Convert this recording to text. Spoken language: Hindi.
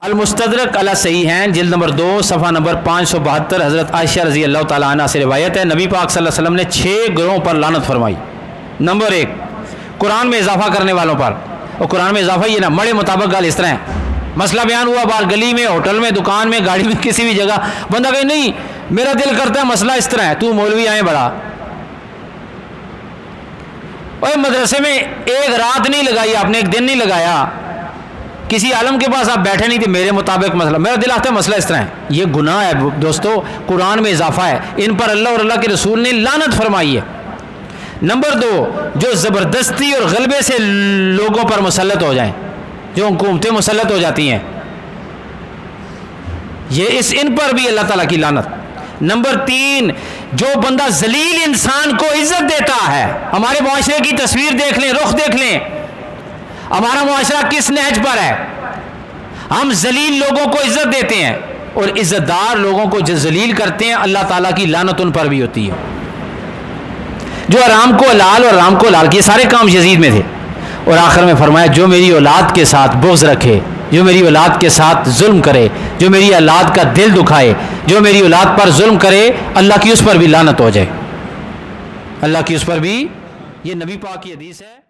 अल-मुस्तदरक अला सही हैं जिल्द नंबर 2 सफ़ा नंबर 572 हज़रत आयशा रज़ी अल्लाह ताला अन्हा से रिवायत है, नबी पाक सल्लल्लाहु अलैहि वसल्लम ने 6 ग्रोहों पर लानत फरमाई। नंबर 1, कुरान में इजाफा करने वालों पर। और कुरान में इजाफा ये ना मड़े मुताबिक गाल इस तरह है, मसला बयान हुआ बाहर गली में, होटल में, दुकान में, गाड़ी में, किसी भी जगह, बंदा कहे नहीं मेरा दिल करता है मसला इस तरह है, तू मौलवी आए बड़ा और मदरसे में एक रात नहीं लगाई आपने, एक दिन नहीं लगाया, किसी आलम के पास आप बैठे नहीं थे, मेरे मुताबिक मसला, मेरा दिल आता है मसला इस तरह है, ये गुनाह है दोस्तों, कुरान में इजाफा है, इन पर अल्लाह और अल्लाह के रसूल ने लानत फरमाई है। नंबर 2, जो ज़बरदस्ती और गलबे से लोगों पर मुसल्लत हो जाएं, जो हुकूमतें मुसल्लत हो जाती हैं, ये इन पर भी अल्लाह ताला की लानत। नंबर 3, जो बंदा जलील इंसान को इज्जत देता है, हमारे मुआशरे की तस्वीर देख लें, रुख देख लें, हमारा मुआशरा किस नहज पर है, हम जलील लोगों को इज्जत देते हैं और इज्जतदार लोगों को जो जलील करते हैं अल्लाह ताला की लानत उन पर भी होती है। जो आराम को लाल और राम को लाल, ये सारे काम यजीद में थे और आखिर में फरमाया जो मेरी औलाद के साथ बुग़्ज़ रखे, जो मेरी औलाद के साथ जुल्म करे, जो मेरी औलाद का दिल दुखाए, जो मेरी औलाद पर जुल्म करे, अल्लाह की उस पर भी लानत हो जाए, अल्लाह की उस पर भी। ये नबी पाक की हदीस है।